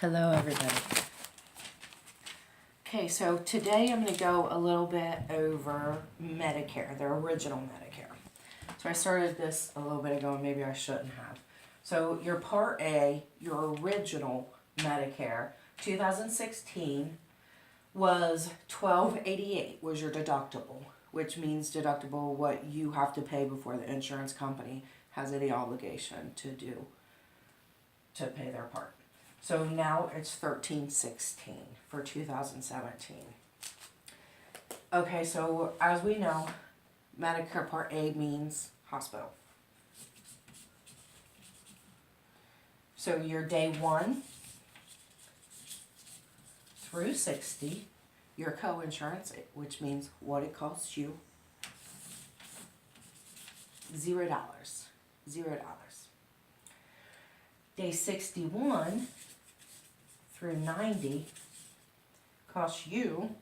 Hello, everybody. Okay, so today I'm going to go a little bit over Medicare, the original Medicare. So I started this a little bit ago, and maybe I shouldn't have. So your Part A, your original Medicare, 2016 was $12.88 was your deductible, which means deductible what you have to pay before the insurance company has any obligation to pay their part. So now it's $13.16 for 2017. Okay, so as we know, Medicare Part A means hospital. So your day 1 through 60, your co-insurance, which means what it costs you, $0. $0. Day 61 through 90 costs you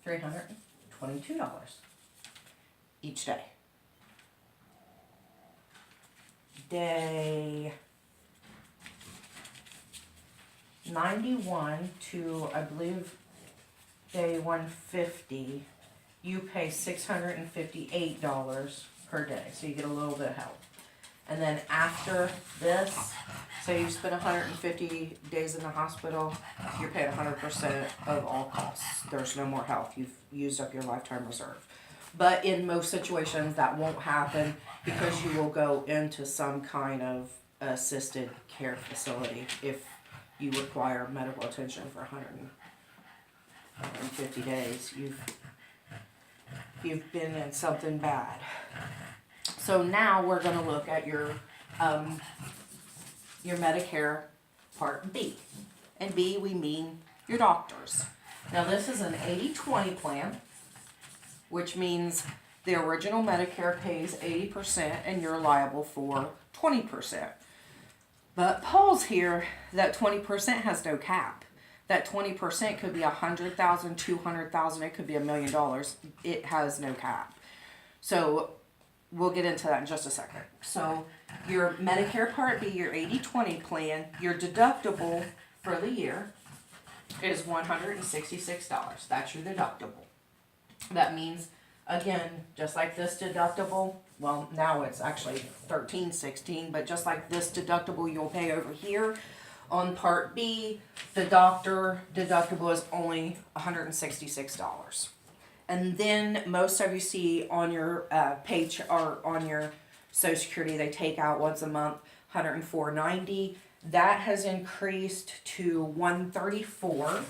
$322 each day. Day 91 to, I believe, day 150, you pay $658 per day, so you get a little bit of help. And then after this, say you spend 150 days in the hospital, you're paid 100% of all costs. There's no more health. You've used up your lifetime reserve. But in most situations, that won't happen because you will go into some kind of assisted care facility if you require medical attention for 150 days. You've been in something bad. So now we're going to look at your Medicare Part B. And B, we mean your doctors. Now this is an 80-20 plan, which means the original Medicare pays 80% and you're liable for 20%. But Paul's here that 20% has no cap. That 20% could be $100,000, $200,000, it could be $1 million. It has no cap. So we'll get into that in just a second. So your Medicare Part B, your 80-20 plan, your deductible for the year is $166. That's your deductible. That means, again, just like this deductible, well, now it's actually $13.16, but just like this deductible you'll pay over here on Part B, the doctor deductible is only $166. And then most of you see on your page or on your Social Security, they take out once a month $104.90. That has increased to $134.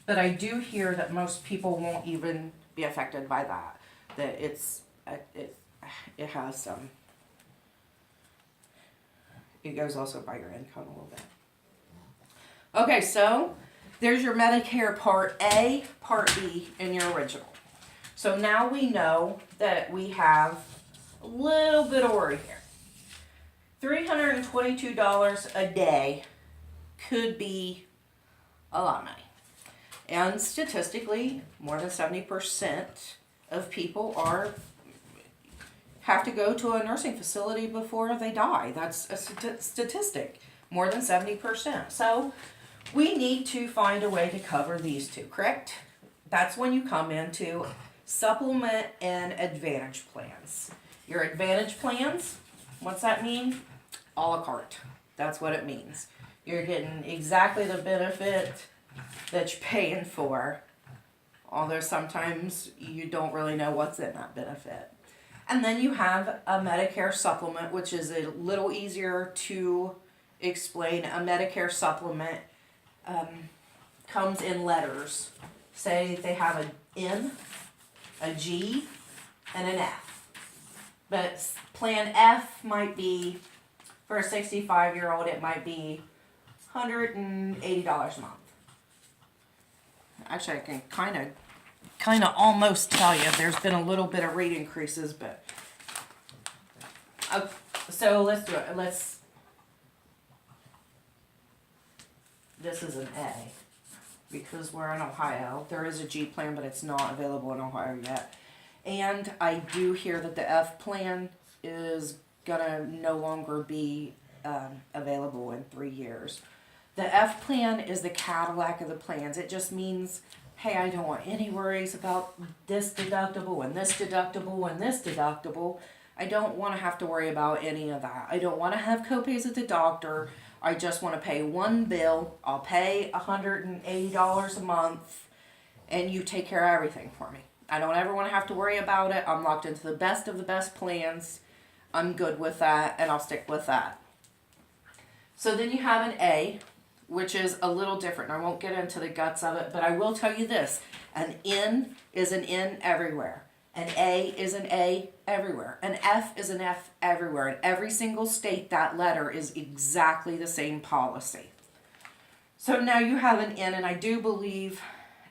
But I do hear that most people won't even be affected by that. That it has some. It goes also by your income a little bit. Okay, so there's your Medicare Part A, Part B, and your original. So now we know that we have a little bit of worry here. $322 a day could be a lot of money. And statistically, more than 70% of people have to go to a nursing facility before they die. That's a statistic. More than 70%. So we need to find a way to cover these two, correct? That's when you come into supplement and advantage plans. Your advantage plans, what's that mean? A la carte. That's what it means. You're getting exactly the benefit that you're paying for, although sometimes you don't really know what's in that benefit. And then you have a Medicare supplement, which is a little easier to explain. A Medicare supplement comes in letters. Say they have an N, a G, and an F. But Plan F might be, for a 65-year-old, it might be $180 a month. Actually, I can kind of almost tell you there's been a little bit of rate increases, but so let's do it. This is an A because we're in Ohio. There is a G plan, but it's not available in Ohio yet. And I do hear that the F plan is gonna no longer be available in 3 years. The F plan is the Cadillac of the plans. It just means, hey, I don't want any worries about this deductible and this deductible and this deductible. I don't want to have to worry about any of that. I don't want to have copays at the doctor. I just want to pay one bill. I'll pay $180 a month and you take care of everything for me. I don't ever want to have to worry about it. I'm locked into the best of the best plans. I'm good with that and I'll stick with that. So then you have an A, which is a little different. I won't get into the guts of it, but I will tell you this. An N is an N everywhere. An A is an A everywhere. An F is an F everywhere. In every single state, that letter is exactly the same policy. So now you have an N, and I do believe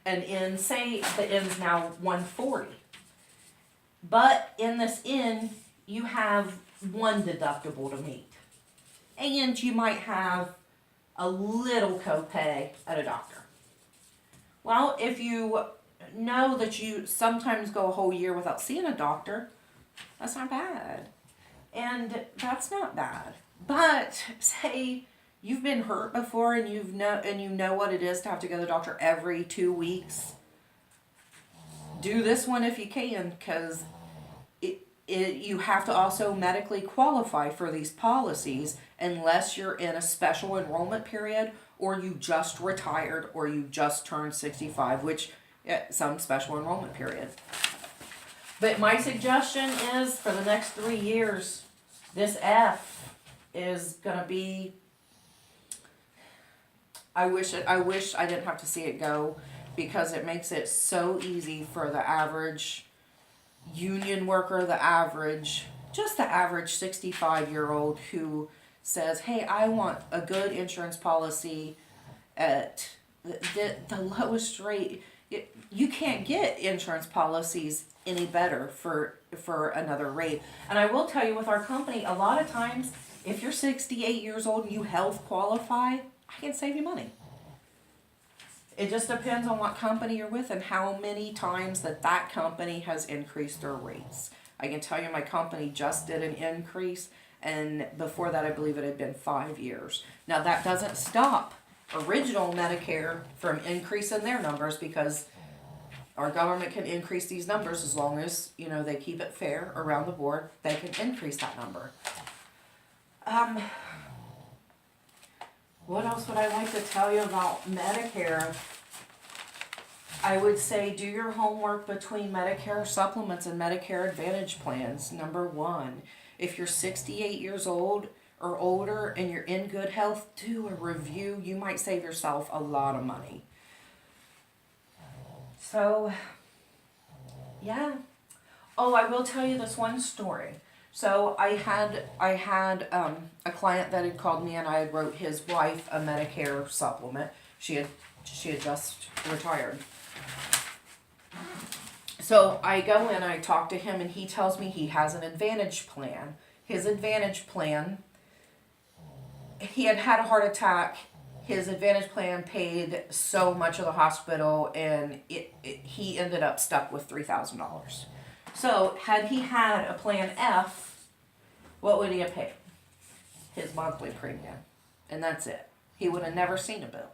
an N, say the N's now 140. But in this N, you have one deductible to meet. And you might have a little copay at a doctor. Well, if you know that you sometimes go a whole year without seeing a doctor, that's not bad. And that's not bad. But say you've been hurt before and you know what it is to have to go to the doctor every 2 weeks. Do this one if you can, because you have to also medically qualify for these policies unless you're in a special enrollment period or you just retired or you just turned 65, which some special enrollment period. But my suggestion is for the next 3 years, this F is gonna be, I wish I didn't have to see it go, because it makes it so easy for the average union worker, the average 65-year-old who says, hey, I want a good insurance policy at the lowest rate. You can't get insurance policies any better for another rate. And I will tell you, with our company, a lot of times, if you're 68 years old and you health qualify, I can save you money. It just depends on what company you're with and how many times that company has increased their rates. I can tell you my company just did an increase, and before that I believe it had been 5 years. Now that doesn't stop original Medicare from increasing their numbers, because our government can increase these numbers as long as, they keep it fair around the board. They can increase that number. What else would I like to tell you about Medicare? I would say do your homework between Medicare supplements and Medicare Advantage plans. Number one, if you're 68 years old or older and you're in good health, do a review. You might save yourself a lot of money. So, yeah. Oh, I will tell you this one story. So I had a client that had called me, and I had wrote his wife a Medicare supplement. She had just retired. So I go in, I talk to him, and he tells me he has an Advantage plan. His Advantage plan, he had a heart attack. His Advantage plan paid so much of the hospital, and he ended up stuck with $3,000. So, had he had a plan F, what would he have paid? His monthly premium. And that's it. He would have never seen a bill.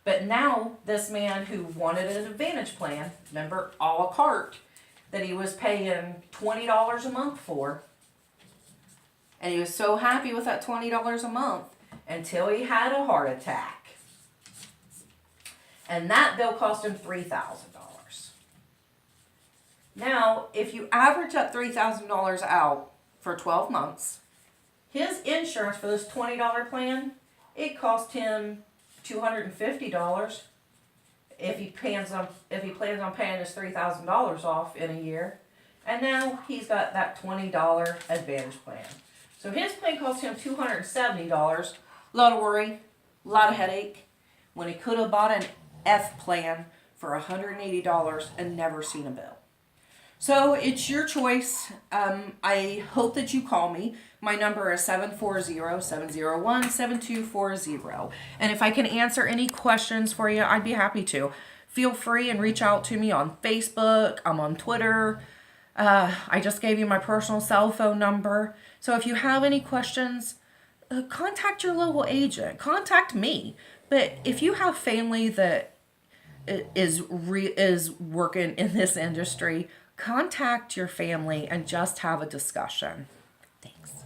But now, this man who wanted an Advantage plan, remember, a la carte, that he was paying $20 a month for, and he was so happy with that $20 a month until he had a heart attack. And that bill cost him $3,000. Now, if you average that $3,000 out for 12 months, his insurance for this $20 plan, it cost him $250 if he plans on paying his $3,000 off in a year. And now he's got that $20 Advantage plan. So his plan cost him $270. A lot of worry, a lot of headache, when he could have bought an F plan for $180 and never seen a bill. So it's your choice. I hope that you call me. My number is 740-701-7240. And if I can answer any questions for you, I'd be happy to. Feel free and reach out to me on Facebook. I'm on Twitter. I just gave you my personal cell phone number. So if you have any questions, contact your local agent. Contact me. But if you have family that is working in this industry, contact your family and just have a discussion. Thanks.